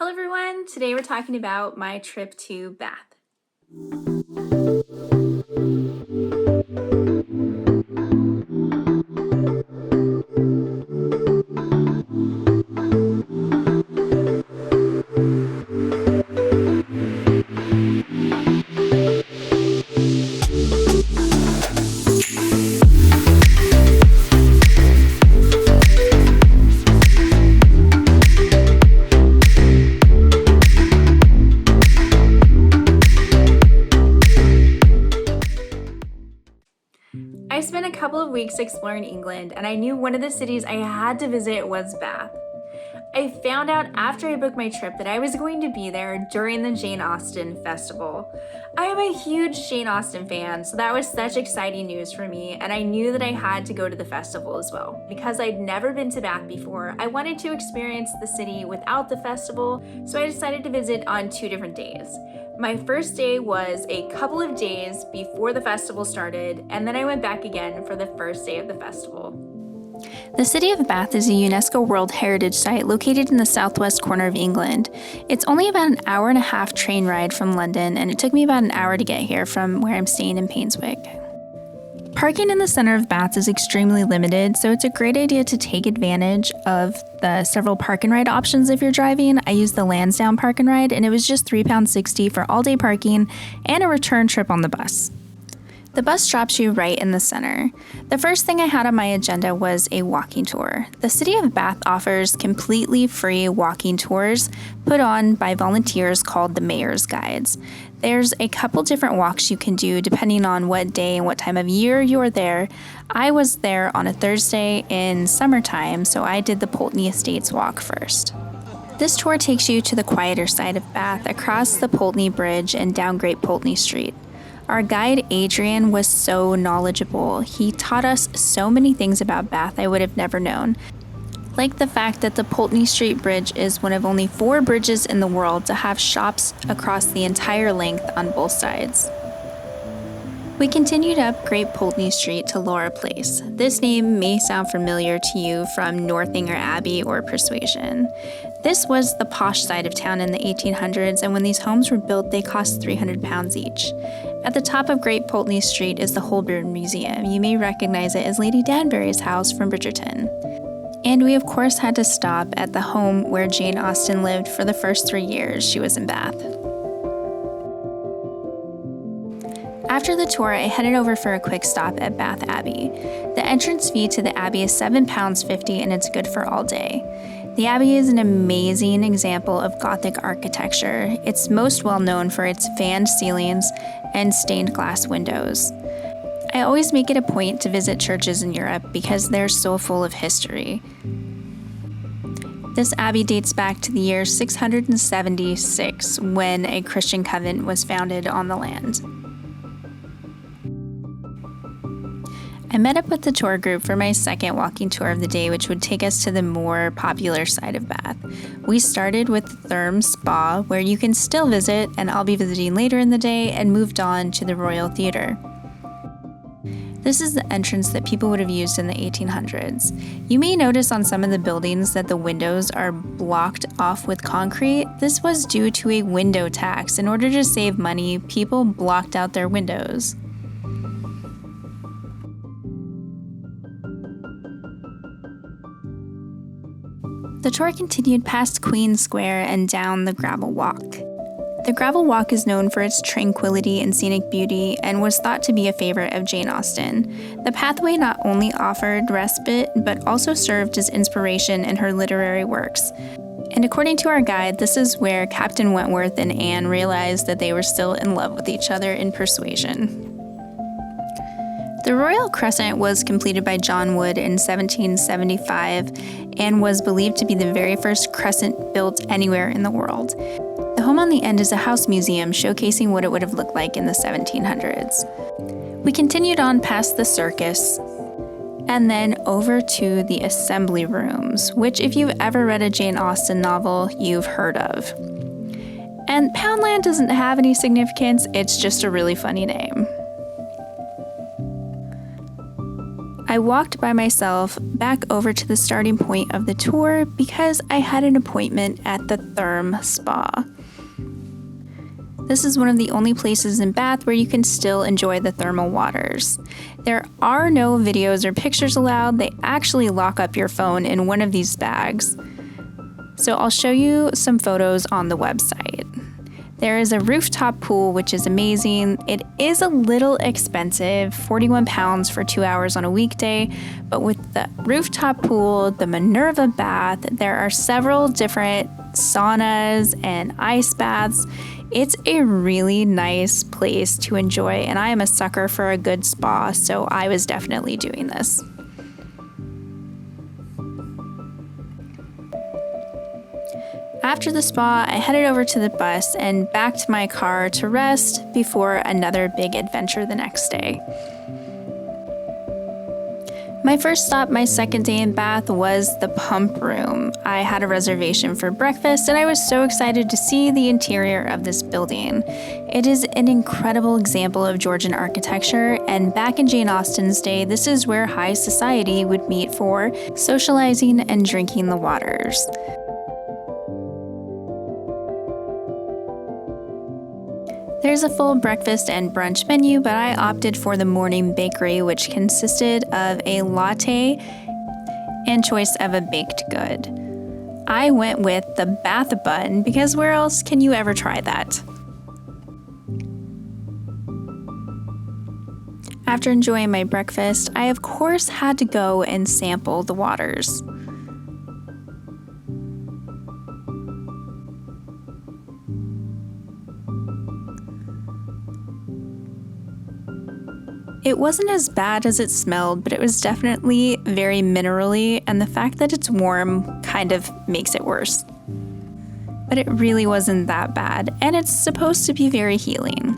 Hello everyone, today we're talking about my trip to Bath. I spent a couple of weeks exploring England, and I knew one of the cities I had to visit was Bath. I found out after I booked my trip that I was going to be there during the Jane Austen Festival. I am a huge Jane Austen fan, so that was such exciting news for me, and I knew that I had to go to the festival as well. Because I'd never been to Bath before, I wanted to experience the city without the festival, so I decided to visit on 2 different days. My first day was a couple of days before the festival started, and then I went back again for the first day of the festival. The city of Bath is a Unesco World Heritage Site located in the southwest corner of England. It's only about an hour and a half train ride from London, and it took me about an hour to get here from where I'm staying in Painswick. Parking in the center of Bath is extremely limited, so it's a great idea to take advantage of the several park and ride options if you're driving. I used the Lansdowne Park and Ride, and it was just £3.60 for all-day parking and a return trip on the bus. The bus drops you right in the center. The first thing I had on my agenda was a walking tour. The city of Bath offers completely free walking tours put on by volunteers called the Mayor's Guides. There's a couple different walks you can do depending on what day and what time of year you're there. I was there on a Thursday in summertime, so I did the Pulteney Estates walk first. This tour takes you to the quieter side of Bath, across the Pulteney Bridge and down Great Pulteney Street. Our guide, Adrian, was so knowledgeable. He taught us so many things about Bath I would have never known. Like the fact that the Pulteney Street Bridge is one of only 4 bridges in the world to have shops across the entire length on both sides. We continued up Great Pulteney Street to Laura Place. This name may sound familiar to you from Northanger Abbey or Persuasion. This was the posh side of town in the 1800s, and when these homes were built, they cost £300 each. At the top of Great Pulteney Street is the Holborn Museum. You may recognize it as Lady Danbury's house from Bridgerton. And we of course had to stop at the home where Jane Austen lived for the first 3 years she was in Bath. After the tour, I headed over for a quick stop at Bath Abbey. The entrance fee to the Abbey is £7.50, and it's good for all day. The Abbey is an amazing example of Gothic architecture. It's most well known for its fanned ceilings and stained glass windows. I always make it a point to visit churches in Europe because they're so full of history. This abbey dates back to the year 676, when a Christian convent was founded on the land. I met up with the tour group for my second walking tour of the day, which would take us to the more popular side of Bath. We started with the Therme Spa, where you can still visit, and I'll be visiting later in the day, and moved on to the Royal Theatre. This is the entrance that people would have used in the 1800s. You may notice on some of the buildings that the windows are blocked off with concrete. This was due to a window tax. In order to save money, people blocked out their windows. The tour continued past Queen Square and down the gravel walk. The gravel walk is known for its tranquility and scenic beauty and was thought to be a favorite of Jane Austen. The pathway not only offered respite, but also served as inspiration in her literary works. And according to our guide, this is where Captain Wentworth and Anne realized that they were still in love with each other in Persuasion. The Royal Crescent was completed by John Wood in 1775 and was believed to be the very first crescent built anywhere in the world. The home on the end is a house museum showcasing what it would have looked like in the 1700s. We continued on past the circus and then over to the assembly rooms, which if you've ever read a Jane Austen novel, you've heard of. And Poundland doesn't have any significance, it's just a really funny name. I walked by myself back over to the starting point of the tour because I had an appointment at the Therm Spa. This is one of the only places in Bath where you can still enjoy the thermal waters. There are no videos or pictures allowed. They actually lock up your phone in one of these bags. So I'll show you some photos on the website. There is a rooftop pool, which is amazing. It is a little expensive, £41 for 2 hours on a weekday, but with the rooftop pool, the Minerva bath, there are several different saunas and ice baths. It's a really nice place to enjoy, and I am a sucker for a good spa, so I was definitely doing this. After the spa, I headed over to the bus and back to my car to rest before another big adventure the next day. My first stop, my second day in Bath, was the Pump Room. I had a reservation for breakfast, and I was so excited to see the interior of this building. It is an incredible example of Georgian architecture, and back in Jane Austen's day, this is where high society would meet for socializing and drinking the waters. There's a full breakfast and brunch menu, but I opted for the morning bakery, which consisted of a latte and choice of a baked good. I went with the Bath bun because where else can you ever try that? After enjoying my breakfast, I of course had to go and sample the waters. It wasn't as bad as it smelled, but it was definitely very minerally, and the fact that it's warm kind of makes it worse. But it really wasn't that bad, and it's supposed to be very healing.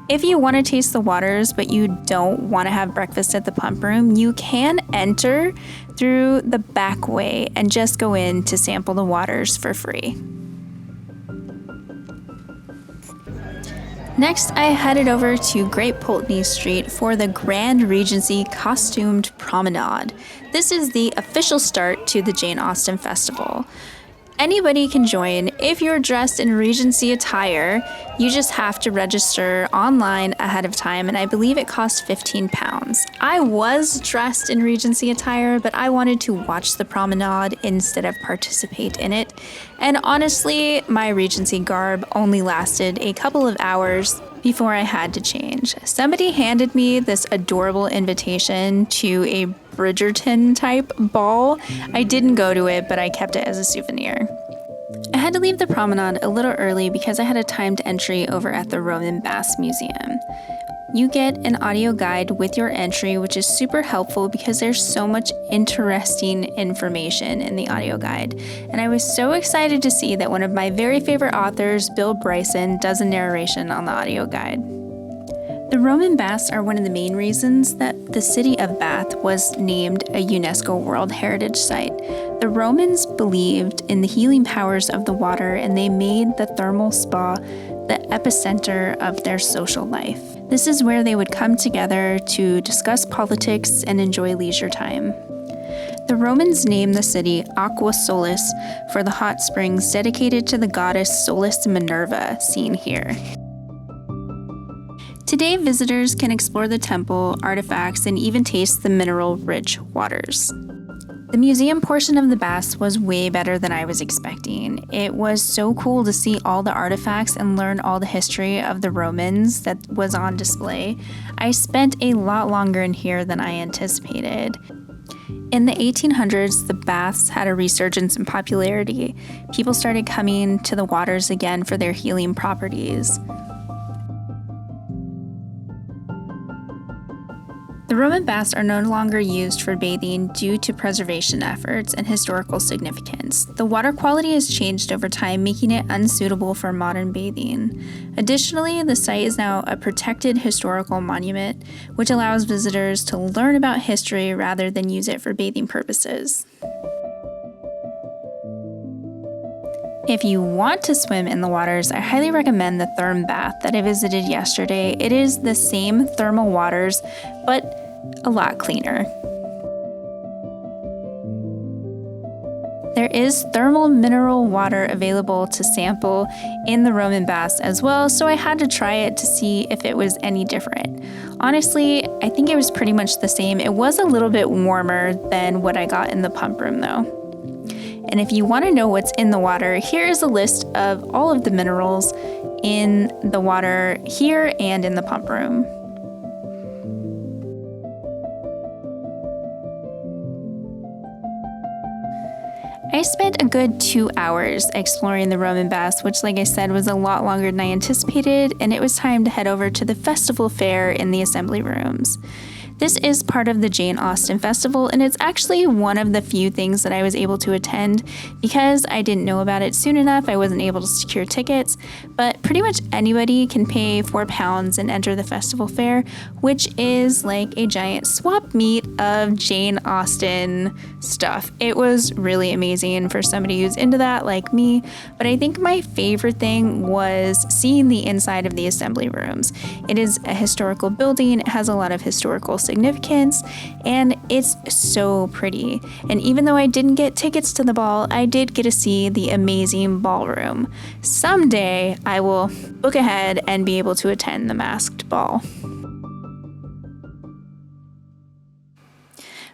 If you want to taste the waters, but you don't want to have breakfast at the Pump Room, you can enter through the back way and just go in to sample the waters for free. Next, I headed over to Great Pulteney Street for the Grand Regency Costumed Promenade. This is the official start to the Jane Austen Festival. Anybody can join. If you're dressed in Regency attire, you just have to register online ahead of time, and I believe it costs £15. I was dressed in Regency attire, but I wanted to watch the promenade instead of participate in it. And honestly, my Regency garb only lasted a couple of hours before I had to change. Somebody handed me this adorable invitation to a Bridgerton type ball. I didn't go to it, but I kept it as a souvenir. I had to leave the promenade a little early because I had a timed entry over at the Roman Baths Museum. You get an audio guide with your entry, which is super helpful because there's so much interesting information in the audio guide. And I was so excited to see that one of my very favorite authors, Bill Bryson, does a narration on the audio guide. The Roman baths are one of the main reasons that the city of Bath was named a UNESCO World Heritage Site. The Romans believed in the healing powers of the water, and they made the thermal spa the epicenter of their social life. This is where they would come together to discuss politics and enjoy leisure time. The Romans named the city Aqua Solis for the hot springs dedicated to the goddess Solis Minerva, seen here. Today, visitors can explore the temple, artifacts, and even taste the mineral-rich waters. The museum portion of the baths was way better than I was expecting. It was so cool to see all the artifacts and learn all the history of the Romans that was on display. I spent a lot longer in here than I anticipated. In the 1800s, the baths had a resurgence in popularity. People started coming to the waters again for their healing properties. The Roman baths are no longer used for bathing due to preservation efforts and historical significance. The water quality has changed over time, making it unsuitable for modern bathing. Additionally, the site is now a protected historical monument, which allows visitors to learn about history rather than use it for bathing purposes. If you want to swim in the waters, I highly recommend the Therm bath that I visited yesterday. It is the same thermal waters, but a lot cleaner. There is thermal mineral water available to sample in the Roman baths as well, so I had to try it to see if it was any different. Honestly, I think it was pretty much the same. It was a little bit warmer than what I got in the pump room though. And if you want to know what's in the water, here is a list of all of the minerals in the water here and in the pump room. I spent a good 2 hours exploring the Roman baths, which, like I said, was a lot longer than I anticipated, and it was time to head over to the festival fair in the assembly rooms. This is part of the Jane Austen Festival, and it's actually one of the few things that I was able to attend because I didn't know about it soon enough. I wasn't able to secure tickets, but pretty much anybody can pay £4 and enter the festival fair, which is like a giant swap meet of Jane Austen stuff. It was really amazing for somebody who's into that like me, but I think my favorite thing was seeing the inside of the assembly rooms. It is a historical building, it has a lot of historical significance, and it's so pretty. And even though I didn't get tickets to the ball, I did get to see the amazing ballroom. Someday I will book ahead and be able to attend the masked ball.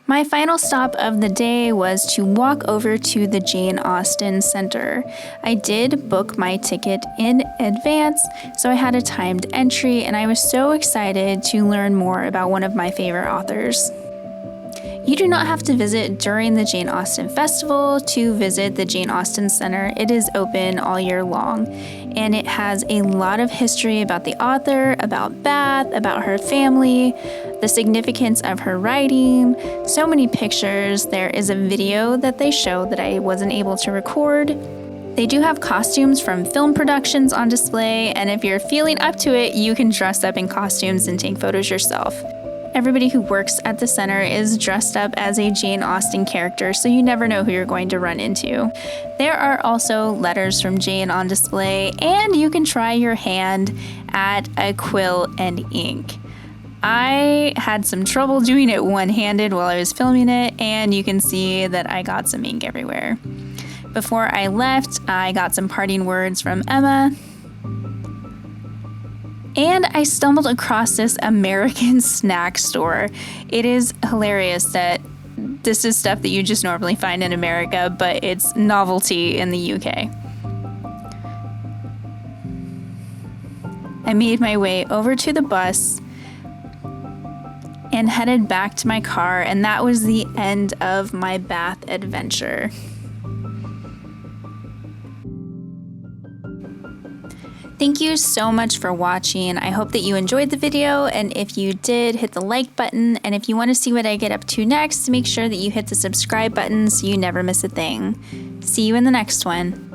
My final stop of the day was to walk over to the Jane Austen Center. I did book my ticket in advance, so I had a timed entry, and I was so excited to learn more about one of my favorite authors. You do not have to visit during the Jane Austen Festival to visit the Jane Austen Center. It is open all year long, and it has a lot of history about the author, about Bath, about her family, the significance of her writing, so many pictures. There is a video that they show that I wasn't able to record. They do have costumes from film productions on display, and if you're feeling up to it, you can dress up in costumes and take photos yourself. Everybody who works at the center is dressed up as a Jane Austen character, so you never know who you're going to run into. There are also letters from Jane on display, and you can try your hand at a quill and ink. I had some trouble doing it one-handed while I was filming it, and you can see that I got some ink everywhere. Before I left, I got some parting words from Emma. And I stumbled across this American snack store. It is hilarious that this is stuff that you just normally find in America, but it's novelty in the UK. I made my way over to the bus and headed back to my car, and that was the end of my Bath adventure. Thank you so much for watching. I hope that you enjoyed the video, and if you did, hit the like button, and if you want to see what I get up to next, make sure that you hit the subscribe button so you never miss a thing. See you in the next one.